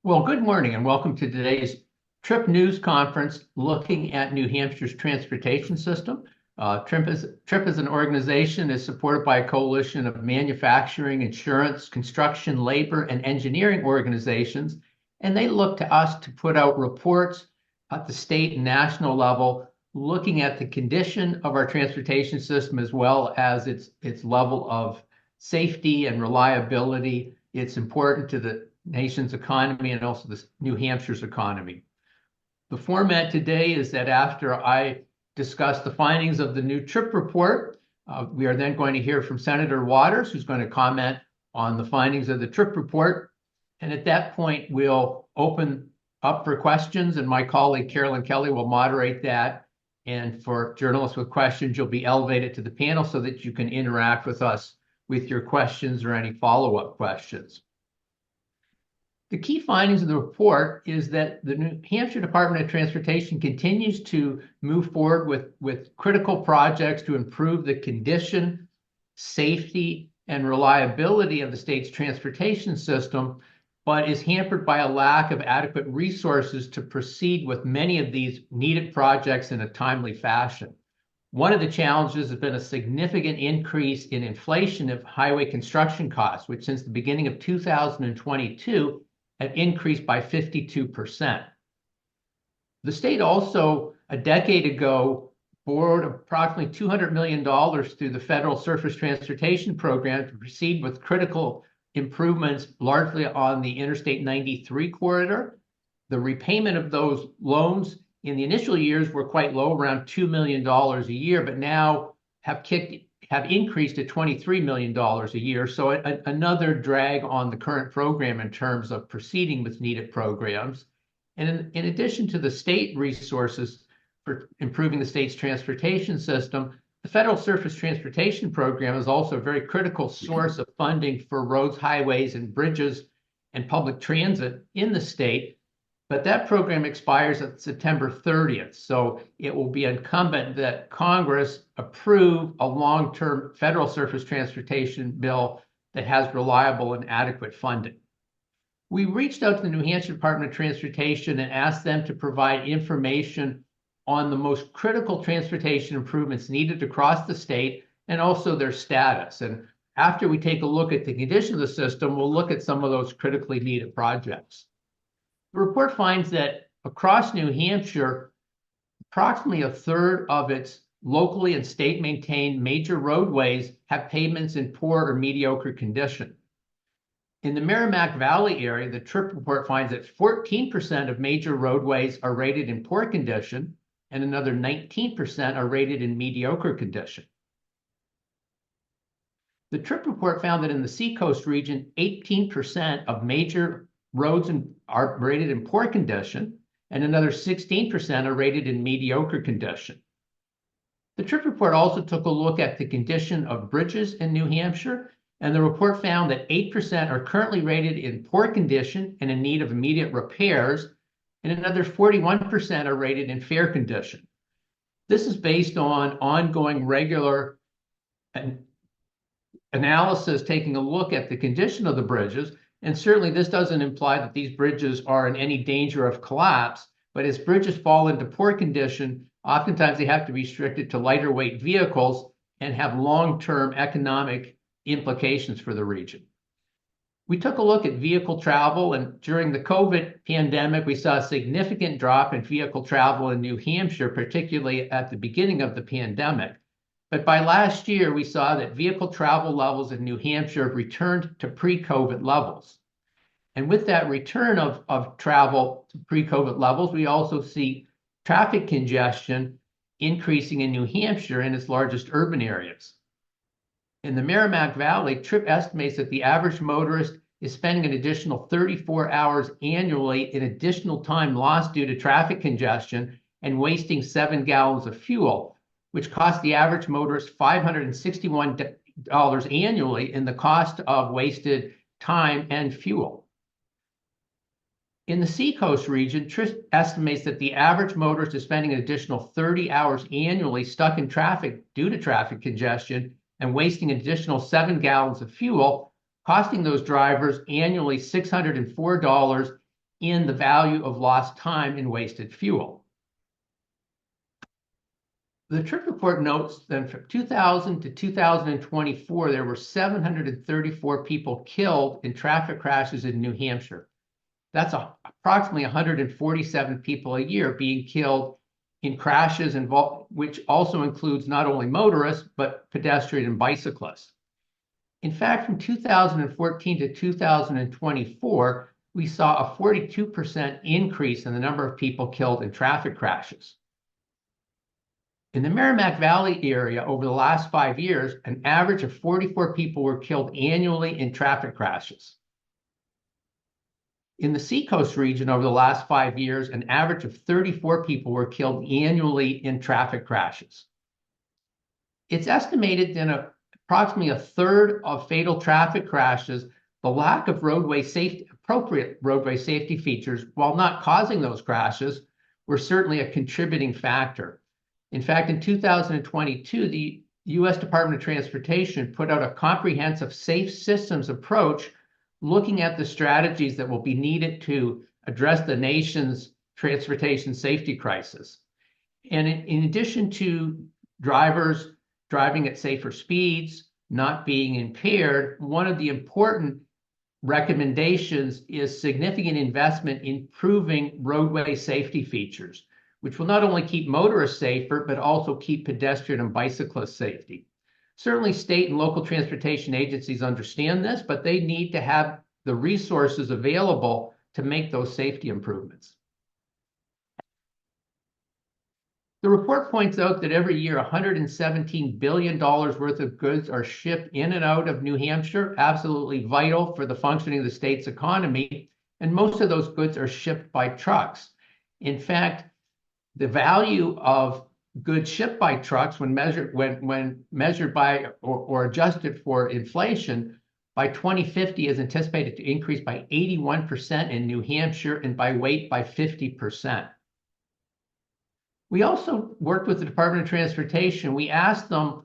Well, good morning and welcome to today's TRIP News Conference looking at New Hampshire's transportation system. TRIP as an organization is supported by a coalition of manufacturing, insurance, construction, labor, and engineering organizations, and they look to us to put out reports at the state and national level looking at the condition of our transportation system as well as its level of safety and reliability. It's important to the nation's economy and also the New Hampshire's economy. The format today is that after I discuss the findings of the new TRIP report, we are then going to hear from Senator Waters, who's going to comment on the findings of the TRIP report. And at that point, we'll open up for questions, and my colleague Carolyn Kelly will moderate that. And for journalists with questions, you'll be elevated to the panel so that you can interact with us with your questions or any follow-up questions. The key findings of the report is that the New Hampshire Department of Transportation continues to move forward with critical projects to improve the condition, safety, and reliability of the state's transportation system, but is hampered by a lack of adequate resources to proceed with many of these needed projects in a timely fashion. One of the challenges has been a significant increase in inflation of highway construction costs, which since the beginning of 2022 have increased by 52%. The state also, a decade ago, borrowed approximately $200 million through the Federal Surface Transportation Program to proceed with critical improvements, largely on the Interstate 93 corridor. The repayment of those loans in the initial years were quite low, around $2 million a year, but now have increased to $23 million a year. So another drag on the current program in terms of proceeding with needed programs. And in addition to the state resources for improving the state's transportation system, the Federal Surface Transportation Program is also a very critical source of funding for roads, highways, and bridges and public transit in the state. But that program expires at September 30th. So it will be incumbent that Congress approve a long-term federal surface transportation bill that has reliable and adequate funding. We reached out to the New Hampshire Department of Transportation and asked them to provide information on the most critical transportation improvements needed across the state and also their status. And after we take a look at the condition of the system, we'll look at some of those critically needed projects. The report finds that across New Hampshire, approximately a third of its locally and state maintained major roadways have pavements in poor or mediocre condition. In the Merrimack Valley area, the TRIP report finds that 14% of major roadways are rated in poor condition, and another 19% are rated in mediocre condition. The TRIP report found that in the Seacoast region, 18% of major roads are rated in poor condition, and another 16% are rated in mediocre condition. The TRIP report also took a look at the condition of bridges in New Hampshire, and the report found that 8% are currently rated in poor condition and in need of immediate repairs, and another 41% are rated in fair condition. This is based on ongoing regular analysis taking a look at the condition of the bridges, and certainly this doesn't imply that these bridges are in any danger of collapse, but as bridges fall into poor condition, oftentimes they have to be restricted to lighter weight vehicles and have long-term economic implications for the region. We took a look at vehicle travel, and during the COVID pandemic, we saw a significant drop in vehicle travel in New Hampshire, particularly at the beginning of the pandemic. But by last year, we saw that vehicle travel levels in New Hampshire returned to pre-COVID levels. And with that return of travel to pre-COVID levels, we also see traffic congestion increasing in New Hampshire in its largest urban areas. In the Merrimack Valley, TRIP estimates that the average motorist is spending an additional 34 hours annually in additional time lost due to traffic congestion and wasting 7 gallons of fuel, which costs the average motorist $561 annually in the cost of wasted time and fuel. In the Seacoast region, TRIP estimates that the average motorist is spending an additional 30 hours annually stuck in traffic due to traffic congestion and wasting an additional 7 gallons of fuel, costing those drivers annually $604 in the value of lost time and wasted fuel. The TRIP report notes that from 2000 to 2024, there were 734 people killed in traffic crashes in New Hampshire. That's approximately 147 people a year being killed in crashes, which also includes not only motorists, but pedestrian and bicyclists. In fact, from 2014 to 2024, we saw a 42% increase in the number of people killed in traffic crashes. In the Merrimack Valley area over the last 5 years, an average of 44 people were killed annually in traffic crashes. In the Seacoast region over the last 5 years, an average of 34 people were killed annually in traffic crashes. It's estimated that approximately a third of fatal traffic crashes, the lack of appropriate roadway safety features, while not causing those crashes, were certainly a contributing factor. In fact, in 2022, the U.S. Department of Transportation put out a comprehensive safe systems approach looking at the strategies that will be needed to address the nation's transportation safety crisis. And in addition to drivers driving at safer speeds, not being impaired, one of the important recommendations is significant investment in improving roadway safety features, which will not only keep motorists safer, but also keep pedestrian and bicyclist safety. Certainly, state and local transportation agencies understand this, but they need to have the resources available to make those safety improvements. The report points out that every year $117 billion worth of goods are shipped in and out of New Hampshire, absolutely vital for the functioning of the state's economy, and most of those goods are shipped by trucks. In fact, the value of goods shipped by trucks when measured by or adjusted for inflation by 2050 is anticipated to increase by 81% in New Hampshire and by weight by 50%. We also worked with the Department of Transportation. We asked them,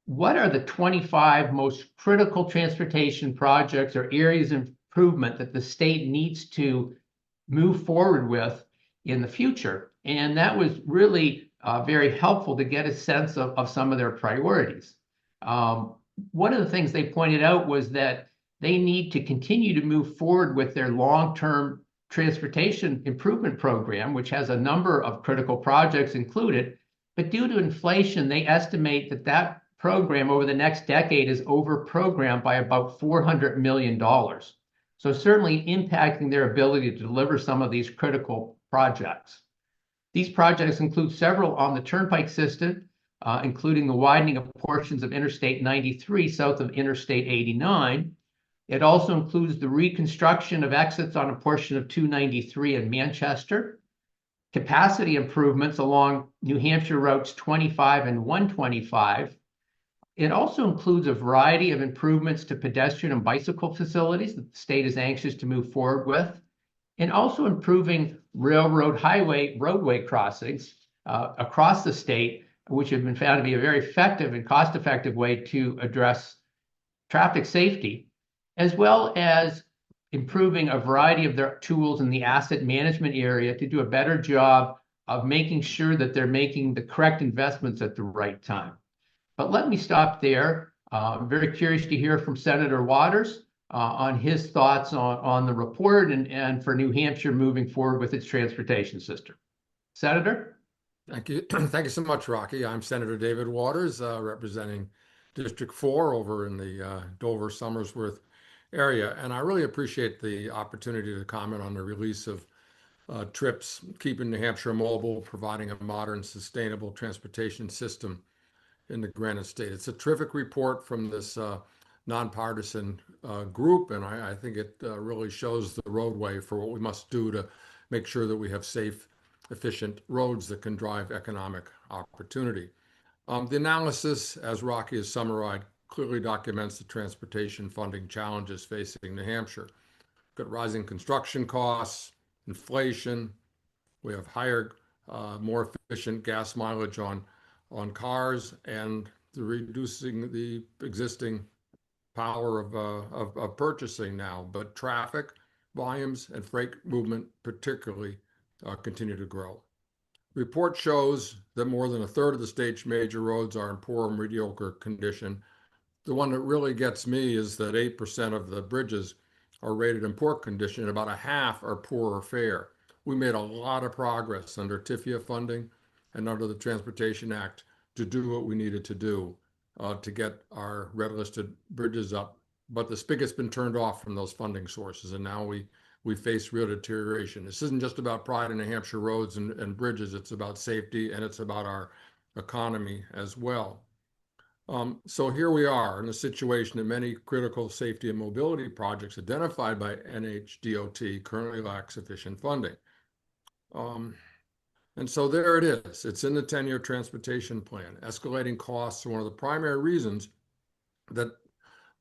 what are the 25 most critical transportation projects or areas of improvement that the state needs to move forward with in the future? And that was really very helpful to get a sense of some of their priorities. One of the things they pointed out was that they need to continue to move forward with their long-term transportation improvement program, which has a number of critical projects included. But due to inflation, they estimate that that program over the next decade is over-programmed by about $400 million. So certainly impacting their ability to deliver some of these critical projects. These projects include several on the turnpike system, including the widening of portions of Interstate 93 south of Interstate 89. It also includes the reconstruction of exits on a portion of 293 in Manchester, capacity improvements along New Hampshire routes 25 and 125. It also includes a variety of improvements to pedestrian and bicycle facilities that the state is anxious to move forward with, and also improving roadway crossings across the state, which have been found to be a very effective and cost-effective way to address traffic safety, as well as improving a variety of their tools in the asset management area to do a better job of making sure that they're making the correct investments at the right time. But let me stop there. I'm very curious to hear from Senator Waters on his thoughts on the report and for New Hampshire moving forward with its transportation system. Senator? Thank you. Thank you so much, Rocky. I'm Senator David Waters, representing District 4 over in the Dover-Somersworth area. And I really appreciate the opportunity to comment on the release of TRIPS, Keeping New Hampshire Mobile, Providing a Modern, Sustainable Transportation System in the Granite State. It's a terrific report from this nonpartisan group, and I think it really shows the roadway for what we must do to make sure that we have safe, efficient roads that can drive economic opportunity. The analysis, as Rocky has summarized, clearly documents the transportation funding challenges facing New Hampshire. We've got rising construction costs, inflation. We have higher, more efficient gas mileage on cars, and reducing the existing power of purchasing now. But traffic, volumes and freight movement particularly continue to grow. Report shows that more than a third of the state's major roads are in poor or mediocre condition. The one that really gets me is that 8% of the bridges are rated in poor condition, and about a half are poor or fair. We made a lot of progress under TIFIA funding and under the Transportation Act to do what we needed to do to get our red listed bridges up. But the spigot's been turned off from those funding sources, and now we face real deterioration. This isn't just about pride in New Hampshire roads and bridges. It's about safety, and it's about our economy as well. So here we are in a situation that many critical safety and mobility projects identified by NHDOT currently lack sufficient funding. And so there it is. It's in the 10-year transportation plan. Escalating costs are one of the primary reasons that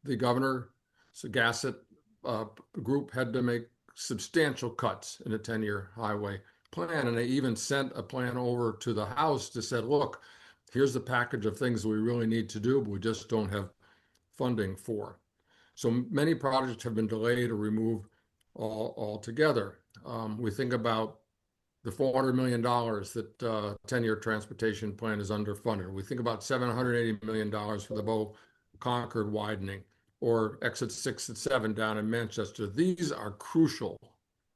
the governor's Gassett group had to make substantial cuts in the 10-year highway plan. And they even sent a plan over to the House to say, look, here's the package of things we really need to do, but we just don't have funding for. So many projects have been delayed or removed altogether. We think about the $400 million that 10-year transportation plan is underfunded. We think about $780 million for the Bow Concord widening or exit 6 and 7 down in Manchester. These are crucial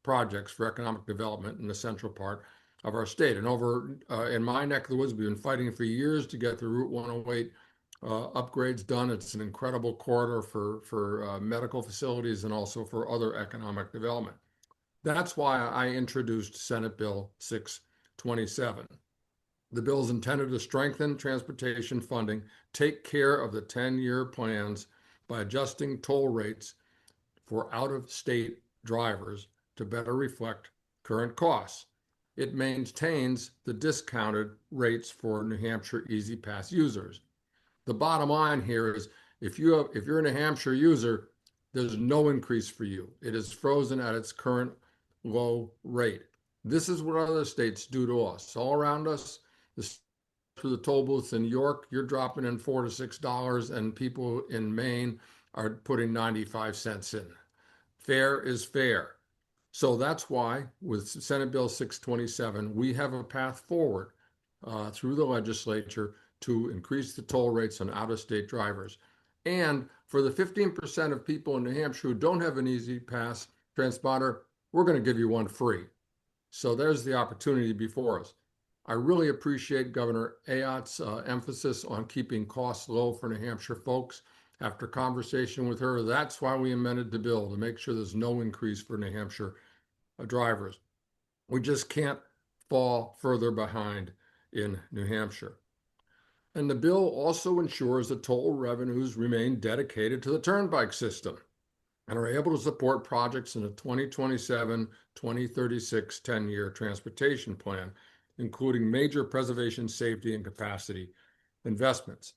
projects for economic development in the central part of our state. And over in my neck of the woods, we've been fighting for years to get the Route 108 upgrades done. It's an incredible corridor for medical facilities and also for other economic development. That's why I introduced Senate Bill 627. The bill is intended to strengthen transportation funding, take care of the 10-year plans by adjusting toll rates for out-of-state drivers to better reflect current costs. It maintains the discounted rates for New Hampshire Easy Pass users. The bottom line here is if you're a New Hampshire user, there's no increase for you. It is frozen at its current low rate. This is what other states do to us. All around us, through the toll booths in York, you're dropping in $4 to $6, and people in Maine are putting 95 cents in. Fair is fair. So that's why with Senate Bill 627, we have a path forward through the legislature to increase the toll rates on out-of-state drivers. And for the 15% of people in New Hampshire who don't have an Easy Pass transponder, we're going to give you one free. So there's the opportunity before us. I really appreciate Governor Ayotte's emphasis on keeping costs low for New Hampshire folks. After conversation with her, that's why we amended the bill, to make sure there's no increase for New Hampshire drivers. We just can't fall further behind in New Hampshire. And the bill also ensures that toll revenues remain dedicated to the turnpike system and are able to support projects in the 2027-2036 10-year transportation plan, including major preservation, safety, and capacity investments.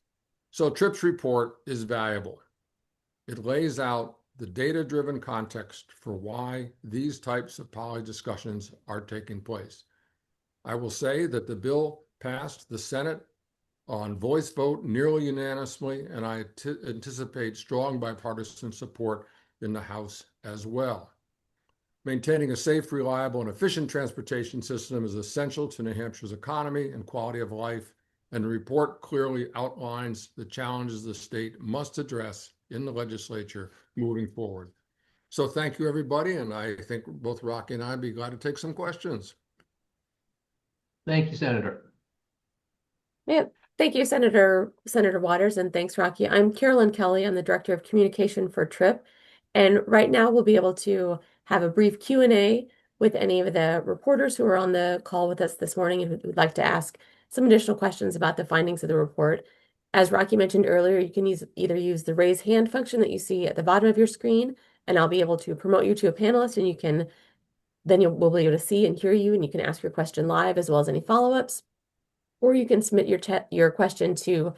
So TRIP's report is valuable. It lays out the data-driven context for why these types of policy discussions are taking place. I will say that the bill passed the Senate on voice vote nearly unanimously, and I anticipate strong bipartisan support in the House as well. Maintaining a safe, reliable, and efficient transportation system is essential to New Hampshire's economy and quality of life, and the report clearly outlines the challenges the state must address in the legislature moving forward. So thank you, everybody, and I think both Rocky and I would be glad to take some questions. Thank you, Senator. Yeah, thank you, Senator Waters, and thanks, Rocky. I'm Carolyn Kelly. I'm the Director of Communication for TRIP, and right now we'll be able to have a brief Q&A with any of the reporters who are on the call with us this morning and who would like to ask some additional questions about the findings of the report. As Rocky mentioned earlier, you can either use the raise hand function that you see at the bottom of your screen, and I'll be able to promote you to a panelist, and we'll be able to see and hear you, and you can ask your question live as well as any follow-ups. Or you can submit your question to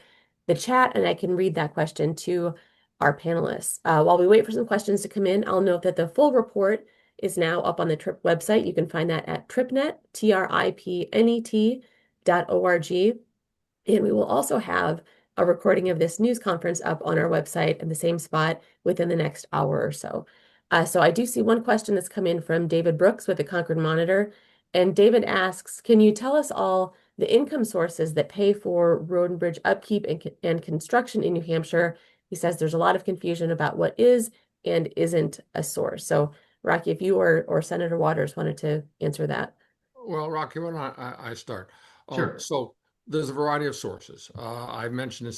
the chat, and I can read that question to our panelists. While we wait for some questions to come in, I'll note that the full report is now up on the TRIP website. You can find that at tripnet, tripnet.org. And we will also have a recording of this news conference up on our website in the same spot within the next hour or so. So I do see one question that's come in from David Brooks with the Concord Monitor. And David asks, can you tell us all the income sources that pay for road and bridge upkeep and construction in New Hampshire? He says there's a lot of confusion about what is and isn't a source. So Rocky, if you or Senator Waters wanted to answer that. Well, Rocky, why don't I start? Sure. So there's a variety of sources. I mentioned in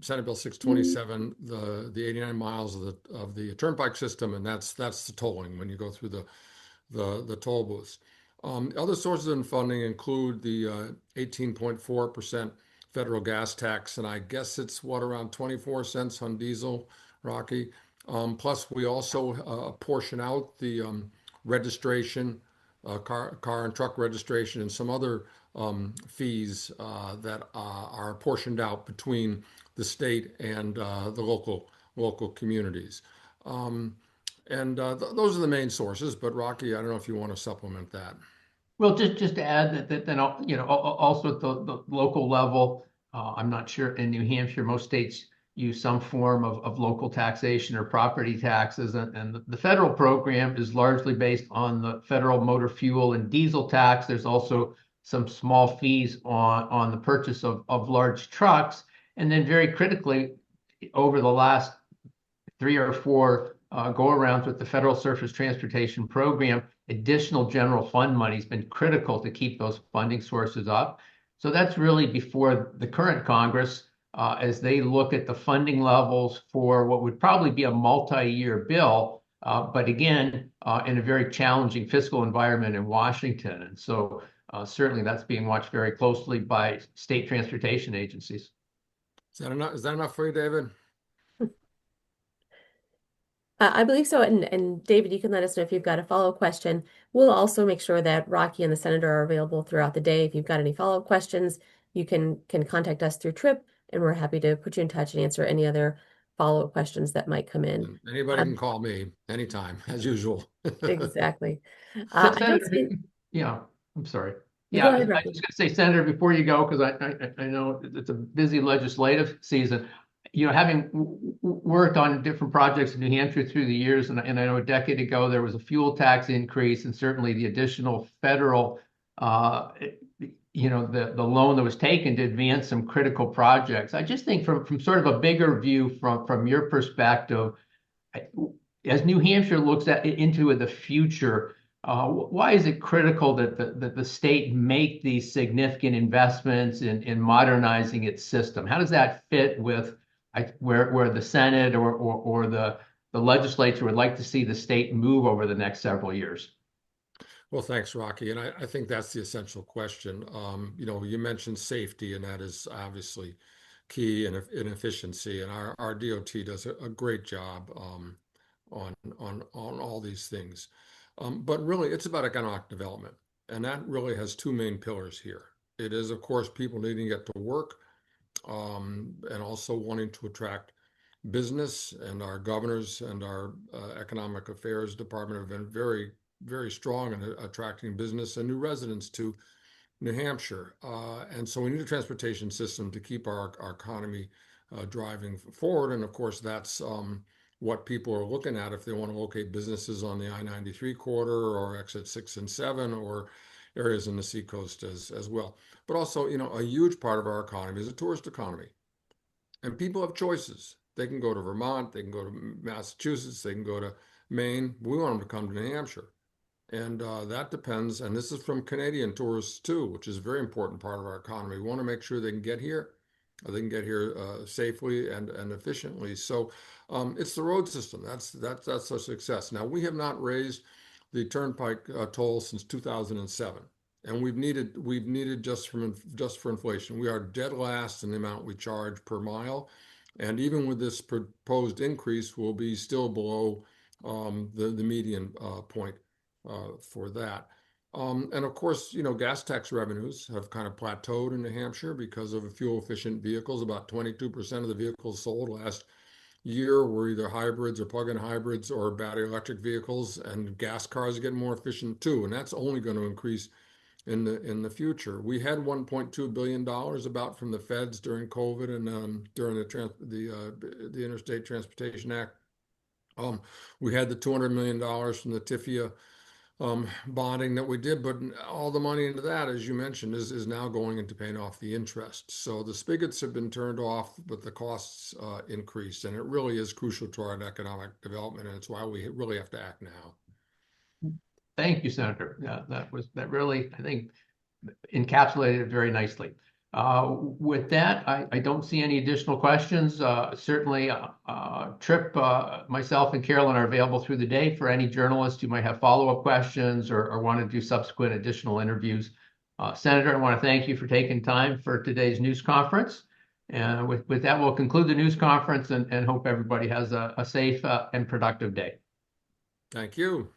Senate Bill 627 the 89 miles of the turnpike system, and that's the tolling when you go through the toll booths. Other sources of funding include the 18.4% federal gas tax, and I guess it's what, around 24 cents on diesel, Rocky. Plus, we also portion out the registration, car and truck registration, and some other fees that are portioned out between the state and the local communities. Those are the main sources. But Rocky, I don't know if you want to supplement that. Well, just to add that then, also at the local level, I'm not sure in New Hampshire, most states use some form of local taxation or property taxes. And the federal program is largely based on the federal motor fuel and diesel tax. There's also some small fees on the purchase of large trucks. And then very critically, over the last 3 or 4 go-arounds with the Federal Surface Transportation Program, additional general fund money has been critical to keep those funding sources up. So that's really before the current Congress, as they look at the funding levels for what would probably be a multi-year bill, but again, in a very challenging fiscal environment in Washington. And so certainly that's being watched very closely by state transportation agencies. Is that enough for you, David? I believe so. And David, you can let us know if you've got a follow-up question. We'll also make sure that Rocky and the senator are available throughout the day. If you've got any follow-up questions, you can contact us through Trip, and we're happy to put you in touch and answer any other follow-up questions that might come in. Anybody can call me anytime, as usual. Exactly. I don't Senator, see. yeah, I'm sorry. You go Yeah, I ahead, was Rocky. just going to say, Senator, before you go, because I know it's a busy legislative season. Having worked on different projects in New Hampshire through the years, and I know a decade ago there was a fuel tax increase, and certainly the additional federal, the loan that was taken to advance some critical projects. I just think from sort of a bigger view from your perspective, as New Hampshire looks into the future, why is it critical that the state make these significant investments in modernizing its system? How does that fit with where the Senate or the legislature would like to see the state move over the next several years? Well, thanks, Rocky. And I think that's the essential question. You mentioned safety, and that is obviously key in efficiency. And our DOT does a great job on all these things. But really, it's about economic development. And that really has two main pillars here. It is, of course, people needing to get to work, and also wanting to attract business. And our governors and our economic affairs department have been very, very strong in attracting business and new residents to New Hampshire. And so we need a transportation system to keep our economy driving forward. And of course, that's what people are looking at if they want to locate businesses on the I-93 corridor or exit 6 and 7 or areas in the seacoast as well. But also, a huge part of our economy is a tourist economy. And people have choices. They can go to Vermont, they can go to Massachusetts, they can go to Maine. We want them to come to New Hampshire. And that depends, and this is from Canadian tourists too, which is a very important part of our economy. We want to make sure they can get here, safely and efficiently. So it's the road system. That's a success. Now, we have not raised the turnpike toll since 2007, and we've needed just for inflation. We are dead last in the amount we charge per mile, and even with this proposed increase, we'll be still below the median point for that. And of course, gas tax revenues have kind of plateaued in New Hampshire because of fuel efficient vehicles. About 22% of the vehicles sold last year were either hybrids or plug-in hybrids or battery electric vehicles, and gas cars are getting more efficient too. And that's only going to increase in the future. We had $1.2 billion about from the feds during COVID and during the Interstate Transportation Act We had the $200 million from the TIFIA bonding that we did, but all the money into that, as you mentioned, is now going into paying off the interest. So the spigots have been turned off, but the costs increased, and it really is crucial to our economic development, and it's why we really have to act now. Thank you, Senator. That really, I think, encapsulated it very nicely. With that, I don't see any additional questions. Certainly, Trip, myself, and Carolyn are available through the day for any journalists who might have follow-up questions or want to do subsequent additional interviews. Senator, I want to thank you for taking time for today's news conference. And with that, we'll conclude the news conference and hope everybody has a safe and productive day. Thank you.